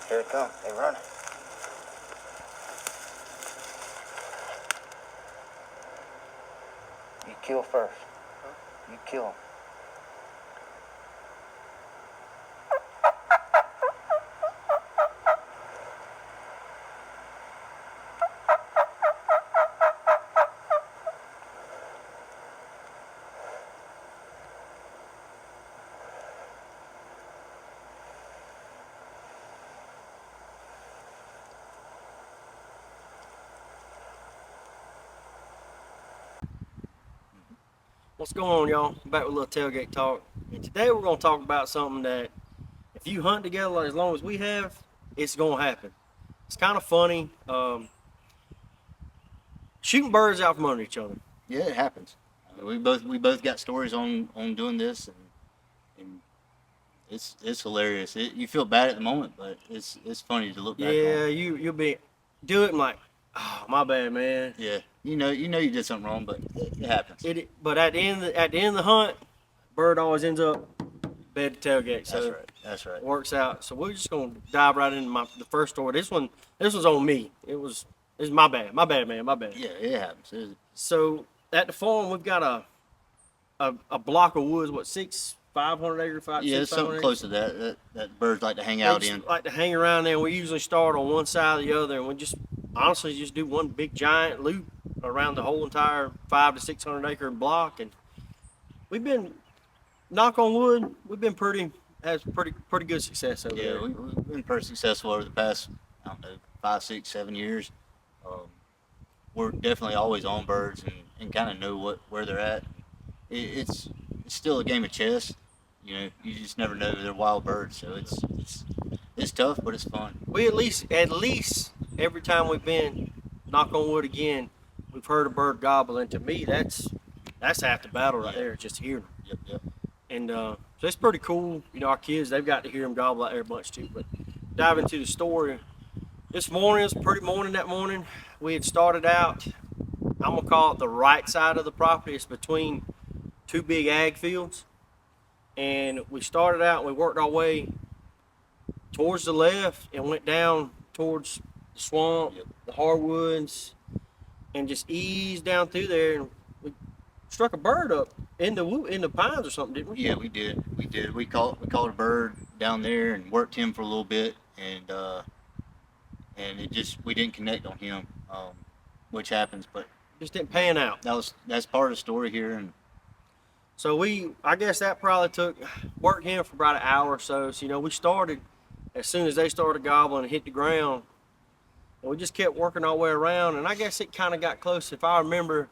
Here it come. They run. You kill first. You kill them. What's going on, y'all? Back with a little tailgate talk. And today we're going to talk about something that if you hunt together as long as we have, it's going to happen. It's kind of funny. Shooting birds out from under each other. Yeah, it happens. We both got stories on doing this, and it's hilarious. You feel bad at the moment, but it's funny to look back Yeah, on. you'll be do it and like, oh, my bad, man. Yeah, you did something wrong, but it happens. But at the end of the hunt, bird always ends up bed to tailgate. So That's right. That's right. it works out. So we're just gonna dive right into the first story. This was on me. It's my bad. My bad, man. My bad. Yeah, it happens. So at the farm, we've got a block of woods. What 500 acre, Yeah, it's something close to that birds like to hang out in. Like to hang around there. We usually start on one side or the other, and we just honestly just do one big giant loop around the whole entire 500 to 600 acre block. And we've been, knock on wood, we've been pretty good success over there. Yeah, we've been pretty successful over the past, I don't know, 5, 6, 7 years. Um, we're definitely always on birds and kind of know where they're at. It's still a game of chess. You know, you just never know. They're wild birds, so it's tough, but it's fun. We at least every time we've been, knock on wood again, we've heard a bird gobble, and to me that's half the battle right there, just hearing them. Yep. And so it's pretty cool. You know, our kids, they've got to hear them gobble out there a bunch too. But dive into the story. This morning, it was a pretty morning that morning. We had started out, I'm going to call it the right side of the property. It's between two big ag fields. And we started out and we worked our way towards the left and went down towards the swamp, the hardwoods, and just eased down through there. And we struck a bird up in the pines or something, didn't we? Yeah, we did. We caught a bird down there and worked him for a little bit, and we didn't connect on him, which happens. But Just didn't pan out. that's part of the story here, and So I guess that probably worked him for about an hour or so. So, you know, we started as soon as they started gobbling and hit the ground. And we just kept working our way around. And I guess it kind of got close. If I remember,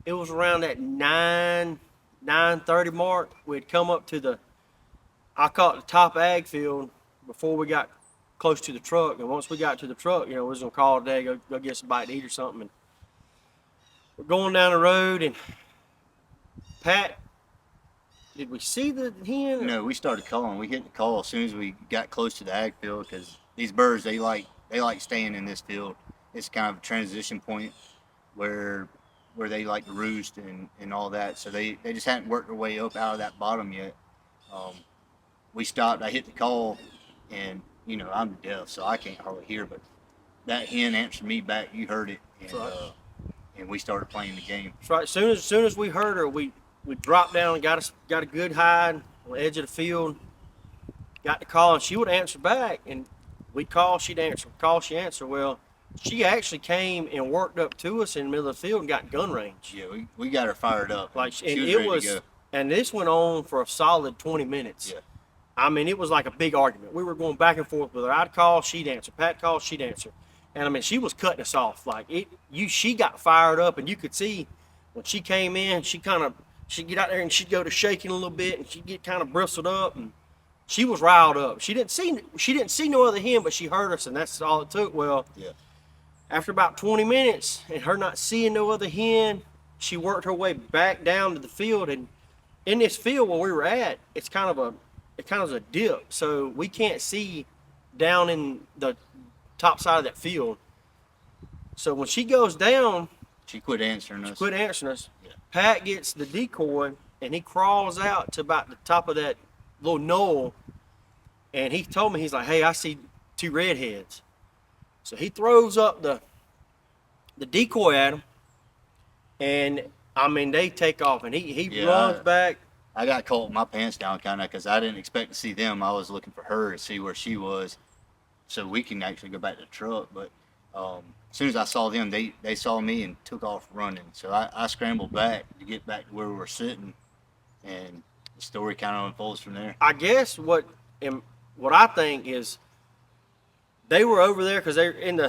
it was around that 9:30 mark. We'd come up to I call it the top ag field before we got close to the truck. And once we got to the truck, you know, we was going to call it a day, go get some bite to eat or something. And we're going down the road, and Pat, did we see the hen? no, we started calling. We hit the call as soon as we got close to the ag field because these birds they like staying in this field. It's kind of a transition point where they like to roost and all that. So they just hadn't worked their way up out of that bottom yet. We stopped. I hit the call, and you know I'm deaf, so I can't hardly hear. But that hen answered me back. You heard it, and we started playing the game. That's right. Soon as we heard her, we dropped down and got a good hide on the edge of the field. Got the call, and she would answer back, and we'd call, she'd answer. Call, she answer. Well, she actually came and worked up to us in the middle of the field and got gun range. Yeah, we got her fired up. Like, she and was it ready was, to go. and this went on for a solid 20 minutes. Yeah. I mean, it was like a big argument. We were going back and forth with her. I'd call, she'd answer. Pat called, she'd answer. And I mean, she was cutting us off. Like she got fired up, and you could see when she came in, she'd get out there and she'd go to shaking a little bit, and she'd get kind of bristled up, and she was riled up. She didn't see no other hen, but she heard us, and that's all it took. Well, Yeah. after about 20 minutes and her not seeing no other hen, she worked her way back down to the field. And in this field where we were at, it's kind of a dip, so we can't see down in the top side of that field. So when she goes down, She quit answering us. Yeah. Yeah. Pat gets the decoy and he crawls out to about the top of that little knoll, and he told me, he's like, hey, I see two redheads. So he throws up the decoy at him, and I mean they take off, and he Yeah, runs back. I got caught with my pants down kind of because I didn't expect to see them. I was looking for her to see where she was, so we can actually go back to the truck. But as soon as I saw them, they saw me and took off running. So I scrambled back to get back to where we were sitting, and the story kind of unfolds from there. I guess what I think is they were over there because they're in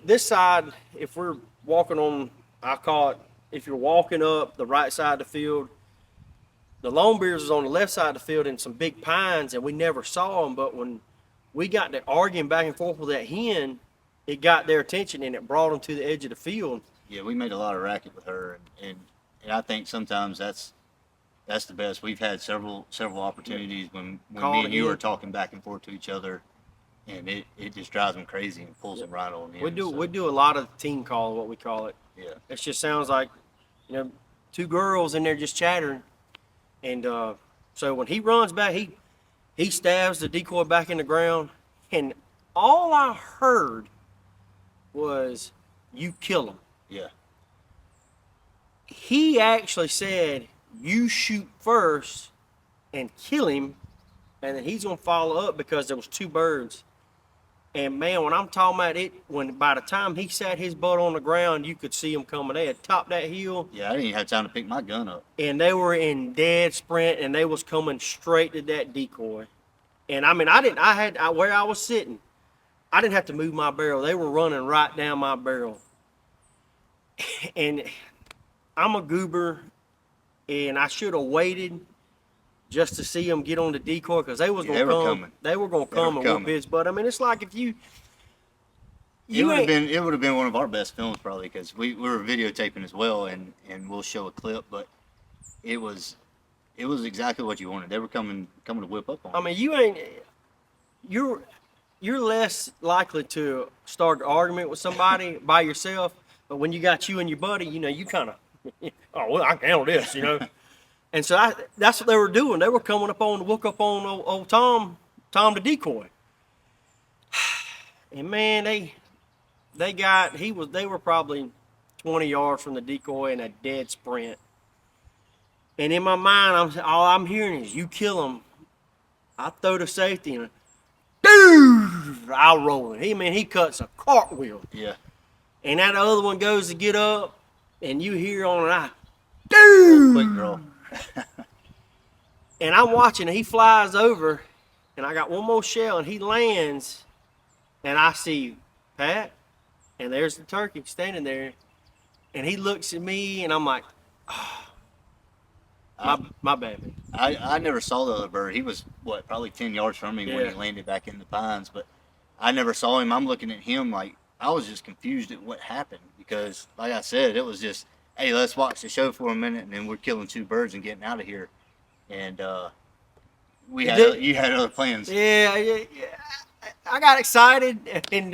this side. If we're walking on, I call it, if you're walking up the right side of the field, the lone bears was on the left side of the field in some big pines, and we never saw them. But when we got to arguing back and forth with that hen, it got their attention and it brought them to the edge of the field. Yeah, we made a lot of racket with her, and I think sometimes that's the best. We've had several opportunities when me and you are talking back and forth to each other, and it just drives them crazy and pulls them right on in. We do a lot of team call, what we call it. Yeah. It just sounds like, two girls in there just chattering. And so when he runs back, he stabs the decoy back in the ground, and all I heard was, "You kill him." Yeah. He actually said, "You shoot first and kill him, and then he's gonna follow up," because there was two birds. And man, when I'm talking about it, when by the time he sat his butt on the ground, you could see him coming. They had topped that hill. Yeah, I didn't even have time to pick my gun up. And they were in dead sprint, and they was coming straight to that decoy. And I mean, where I was sitting, I didn't have to move my barrel. They were running right down my barrel. And I'm a goober, and I should have waited just to see them get on the decoy, because they was gonna come. They were gonna come and whoop his butt. I mean, it's like if you it would have been one of our best films probably, because we were videotaping as well, and we'll show a clip, but it was exactly what you wanted. They were coming to whip up on. I mean, you're less likely to start an argument with somebody by yourself, but when you got you and your buddy, you kind of, oh well, I can handle this, And so that's what they were doing. They were coming up on to look up on old Tom the decoy. And man, they were probably 20 yards from the decoy in a dead sprint. And in my mind, all I'm hearing is, "You kill him." I throw the safety and dude, I'll roll it. He cuts a cartwheel. Yeah. And that other one goes to get up, and you hear on it, dude, quick draw. And I'm watching, and he flies over, and I got one more shell, and he lands, and I see Pat, and there's the turkey standing there, and he looks at me, and I'm like, oh, my bad, man. I never saw the other bird. He was probably 10 yards from me when he landed back in the pines, but I never saw him. I'm looking at him like I was just confused at what happened, because like I said, it was just, hey, let's watch the show for a minute, and then we're killing two birds and getting out of here. And you had other plans. Yeah. I got excited, and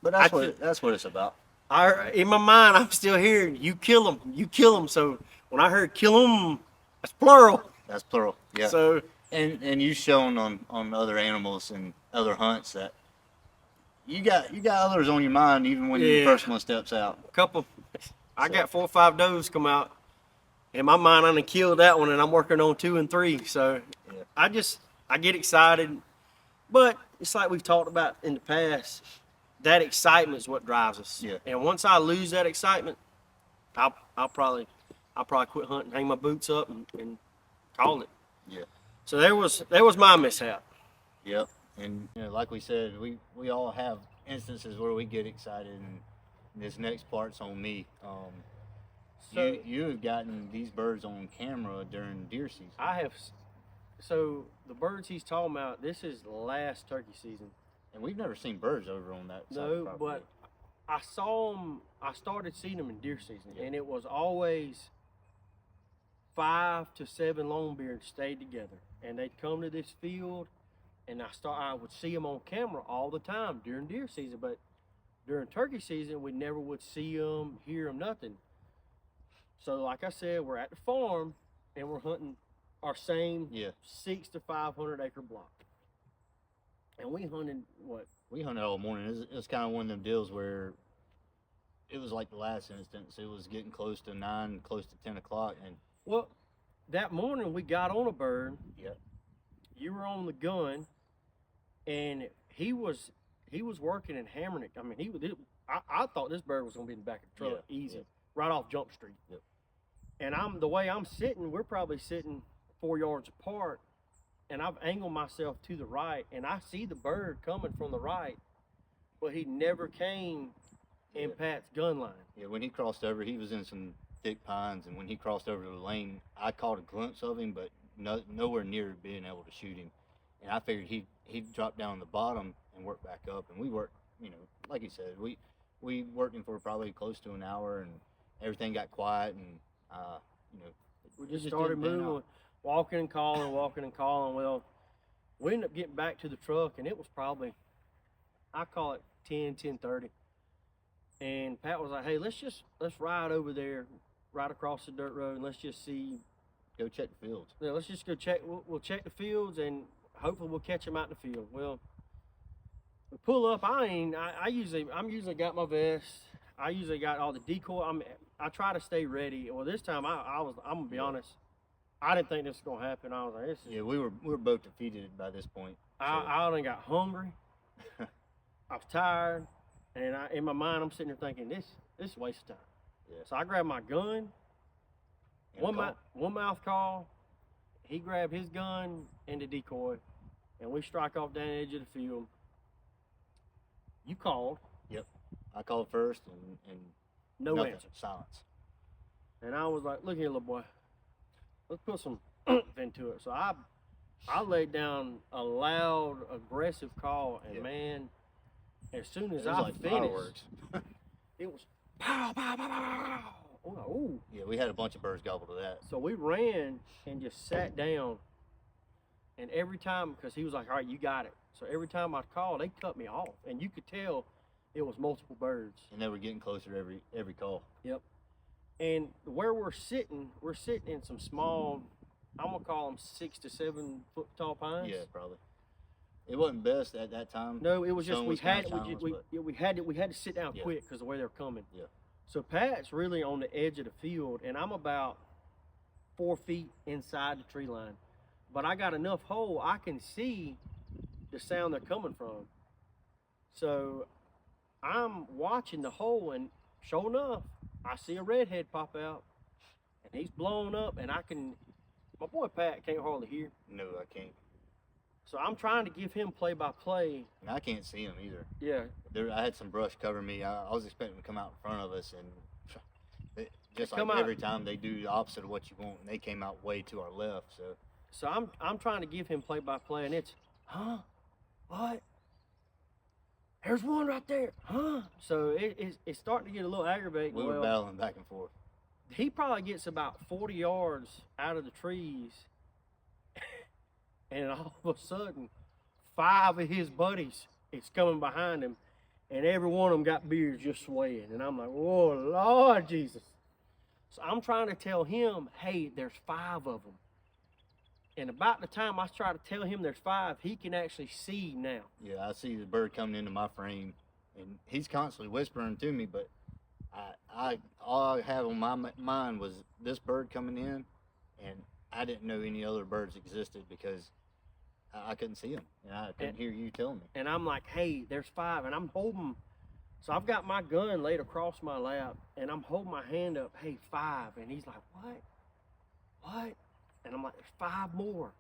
but that's what it's about. In my mind, I'm still hearing, "You kill him, you kill him." So when I heard "kill him," that's plural. That's plural. Yeah. So and you've shown on other animals and other hunts that you got others on your mind even when the first one steps out. I got 4 or 5 does come out. In my mind, I done killed that one, and I'm working on 2 and 3. So I get excited. But it's like we've talked about in the past, that excitement is what drives us. Yeah. And once I lose that excitement, I'll probably quit hunting, hang my boots up, and call it. Yeah. So there was my mishap. Yep. And like we said, we all have instances where we get excited, and this next part's on me. So you have gotten these birds on camera during deer season. I have. So the birds he's talking about, this is last turkey season. And we've never seen birds over on that side of the property. But I saw them. I started seeing them in deer season, and it was always 5 to 7 longbeards stayed together, and they'd come to this field, and I would see them on camera all the time during deer season. But during turkey season, we never would see them, hear them, nothing. So like I said, we're at the farm, and we're hunting our same 6 to 500 acre block. And we hunted what? We hunted all morning. It was kind of one of them deals where it was like the last instance. It was getting close to 9, close to 10 o'clock, and Well, that morning we got on a bird. yeah, You were on the gun, and he was working and hammering it. I mean, I thought this bird was gonna be in the back of the truck, Yeah, easy, yeah. right off Jump Street. Yep. And the way I'm sitting, we're probably sitting 4 yards apart, and I've angled myself to the right, and I see the bird coming from the right, but he never came in Yeah. Pat's gun line. Yeah, when he crossed over, he was in some thick pines, and when he crossed over the lane, I caught a glimpse of him, but nowhere near being able to shoot him. And I figured he'd drop down the bottom and work back up. And we worked, like you said, we worked him for probably close to an hour, and everything got quiet, and We it just just started didn't pan moving, out. walking and calling, walking and calling. Well, we ended up getting back to the truck, and it was probably, I call it 10:30. And Pat was like, "Hey, let's ride over there, right across the dirt road, and let's just see. Go check the fields. Yeah, let's just go check. We'll check the fields, and hopefully we'll catch him out in the field." Well, we pull up. I'm usually got my vest. I usually got all the decoy. I try to stay ready. Well, this time I'm gonna be honest. I didn't think this was gonna happen. I was like, this is. Yeah, we were both defeated by this point. I done got hungry. I was tired, and in my mind I'm sitting there thinking this is a waste of time. Yeah. So I grabbed my gun. And a call. One mouth call. He grabbed his gun and the decoy, and we strike off down the edge of the field. You called, Yep. I called first, and no nothing. answer. Silence. And I was like, "Look here, little boy, let's put some into it." So I laid down a loud, aggressive call, and Yeah. man, as soon It as was I like finished, fireworks. it was pow, pow, pow, pow, pow. I'm like, ooh. Yeah, we had a bunch of birds gobble to that. So we ran and just sat down. And every time, because he was like, "All right, you got it." So every time I called, they cut me off. And you could tell it was multiple birds. And they were getting closer every call. Yep. And where we're sitting in some small, I'm going to call them 6 to 7 foot tall pines. Yeah, probably. It wasn't best at that time. No, it was just, Sun we was had kinda timeless, but- we had to sit down Yeah. quick because of the way they're coming. Yeah. So Pat's really on the edge of the field, and I'm about 4 feet inside the tree line. But I got enough hole I can see the sound they're coming from. So I'm watching the hole, and sure enough, I see a redhead pop out, and he's blown up, and my boy Pat can't hardly hear. No, I can't. So I'm trying to give him play-by-play. And I can't see them either. Yeah, I had some brush cover me. I was expecting to come out in front of us, and just Come like out. every time they do the opposite of what you want, and they came out way to our left. So I'm trying to give him play-by-play, and it's, huh? What? There's one right there, huh? So it's starting to get a little aggravating. we were Well, battling back and forth. he probably gets about 40 yards out of the trees, and all of a sudden, 5 of his buddies is coming behind him, and every one of them got beards just swaying. And I'm like, "Whoa, Lord Jesus." So I'm trying to tell him, "Hey, there's 5 of them." And about the time I try to tell him there's 5, he can actually see now. Yeah, I see the bird coming into my frame, and he's constantly whispering to me. But all I had on my mind was this bird coming in, and I didn't know any other birds existed because I couldn't see them, and I couldn't hear you telling me. And I'm like, "Hey, there's 5," and I'm holding. So I've got my gun laid across my lap, and I'm holding my hand up. "Hey, 5," and he's like, "What? What?" And I'm like, "There's 5 more."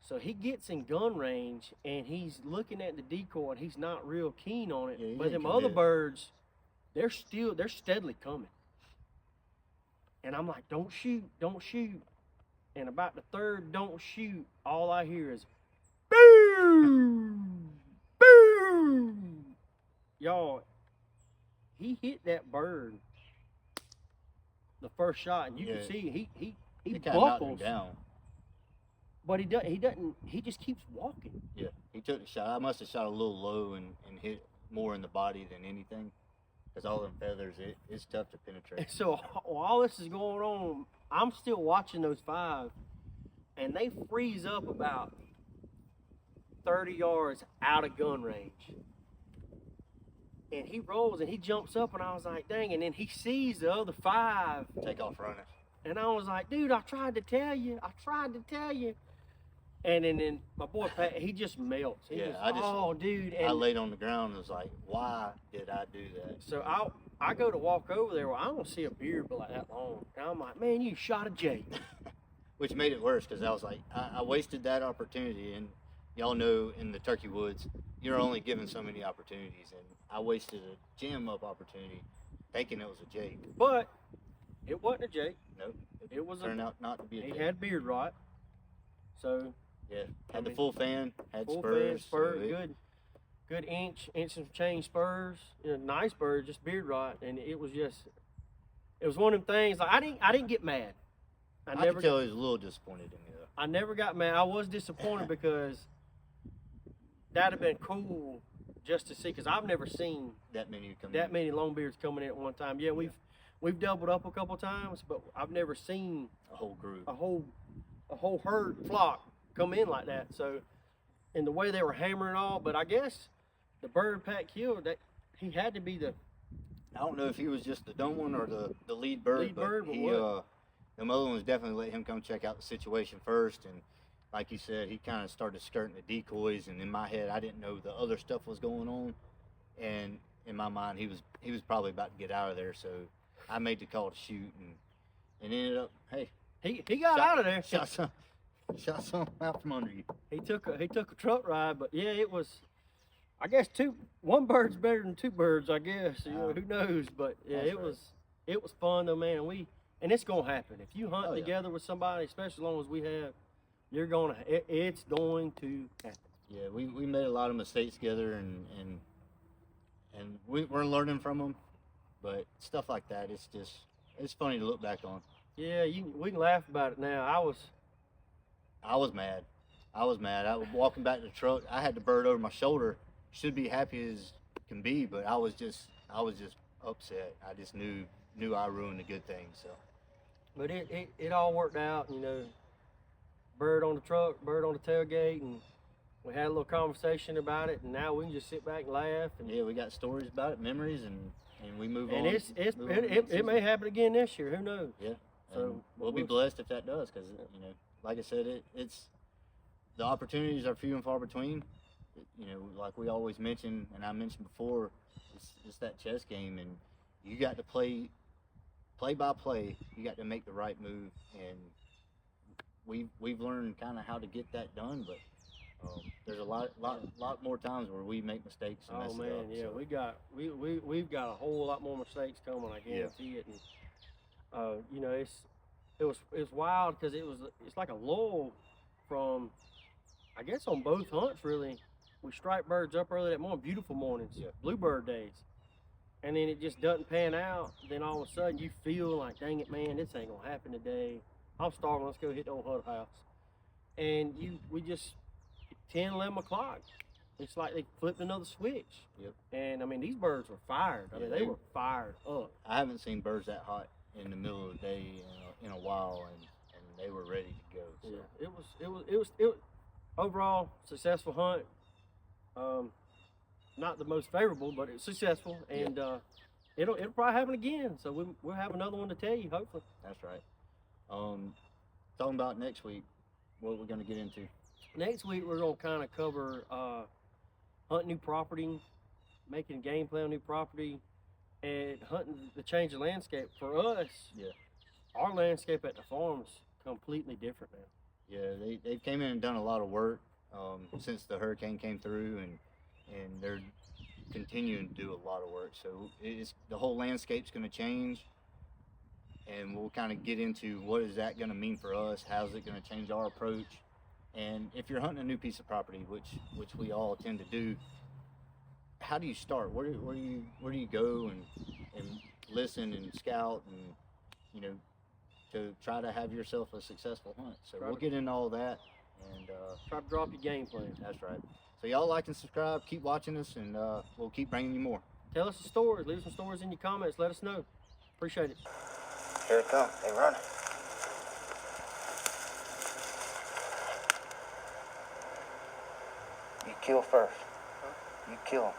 So he gets in gun range, and he's looking at the decoy, and he's not real keen on it. Yeah, he But ain't them other committed. birds, they're steadily coming. And I'm like, "Don't shoot, don't shoot." And about the 3rd "don't shoot," all I hear is boom, boom. Y'all, he hit that bird the first shot, and you Yeah. can see he It kind of knocked him buckles, down. but he doesn't. He just keeps walking. Yeah, he took the shot. I must have shot a little low and hit more in the body than anything, because all them feathers, it's tough to And penetrate. so while this is going on, I'm still watching those 5, and they freeze up about 30 yards out of gun range. And he rolls and he jumps up, and I was like, dang. And then he sees the other 5. Take off running. And I was like, dude, I tried to tell you. And then my boy Pat, he just melts. He oh, dude. And I laid on the ground and was like, why did I do that? so I go to walk over there. Well, I don't see a beard like that long. And I'm like, man, you shot a Jake. Which made it worse because I was like, I wasted that opportunity. And y'all know in the turkey woods, you're only given so many opportunities. And I wasted a jam up opportunity thinking it was a Jake. But it wasn't a Jake. Nope. It was turned out not to be a He Jake. had beard rot. So Yeah. Had the full fan, had full spurs. fan, spur, so it- good inch and some chain spurs. Nice bird, just beard rot. And it was one of them things. Like I didn't get mad. I could tell he was a little disappointed in me though. I never got mad. I was disappointed because that'd have been cool just to see, because I've never seen That many come that in. many longbeards coming in at one time. Yeah, we've doubled up a couple times, but I've never seen A whole group. a whole herd flock come in like that. So, and the way they were hammering all, but I guess the bird Pat killed, that he had to be the I don't know if he was just the dumb one or the lead bird, Lead bird, but but he what? them other ones definitely let him come check out the situation first, and like you said, he kind of started skirting the decoys, and in my head I didn't know the other stuff was going on, and in my mind he was probably about to get out of there, so I made the call to shoot, and ended up, hey, he got out of there. shot some out from under you. He took a truck ride, but yeah, it was. I guess one bird's better than 2 birds. I guess who knows, but yeah, That's it was fun though, man. And it's gonna happen if you hunt Oh, yeah. together with somebody, especially as long as we have. It's going to happen. Yeah, we made a lot of mistakes together, and we're learning from them, but stuff like that, it's funny to look back on. Yeah, we can laugh about it now. I was I was mad. I was walking back to the truck. I had the bird over my shoulder. Should be happy as can be, but I was just upset. I just knew I ruined a good thing. So But it all worked out, bird on the truck, bird on the tailgate, and we had a little conversation about it, and now we can just sit back and laugh. And yeah, we got stories about it, memories, and we move on. and move on to next it may season. happen again this year. Who knows? Yeah. So, So we'll be blessed if that does, because like I said, it's the opportunities are few and far between. Like we always mention, and I mentioned before, it's that chess game, and you got to play by play. You got to make the right move, and we've learned kind of how to get that done. But there's a lot more times where we make mistakes and Oh mess it man, up. yeah, so. we've got a whole lot more mistakes coming. I guarantee it. And it's wild because it's like a lull from, I guess, on both hunts really. We strike birds up early that morning, beautiful mornings, Yeah. bluebird days, and then it just doesn't pan out. Then all of a sudden you feel like, dang it, man, this ain't gonna happen today. I'm starving. Let's go hit the old Huddle House. And we just 10, 11 o'clock. It's like they flipped another switch. Yep. And I mean, these birds were fired. I mean, they were fired up. I haven't seen birds that hot in the middle of the day in a while, and they were ready to go. So. Yeah, it was overall successful hunt. Not the most favorable, but it's successful, and it'll probably happen again. So we'll have another one to tell you, hopefully. That's right. Talking about next week, what are we going to get into? Next week we're gonna kind of cover hunting new property, making a game plan on new property, and hunting the change of landscape. For us, Yeah. our landscape at the farm's completely different now. Yeah, they came in and done a lot of work since the hurricane came through, and they're continuing to do a lot of work. So the whole landscape's going to change, and we'll kind of get into what is that going to mean for us. How's it going to change our approach? And if you're hunting a new piece of property, which we all tend to do, how do you start? Where do you go and listen and scout and to try to have yourself a successful hunt? So we'll get into all that, and Try to drop your game plan. that's right. So y'all like and subscribe, keep watching us, and we'll keep bringing you more. Tell us the stories. Leave some stories in your comments. Let us know. Appreciate it. Here it come. They running. kill first. You kill him.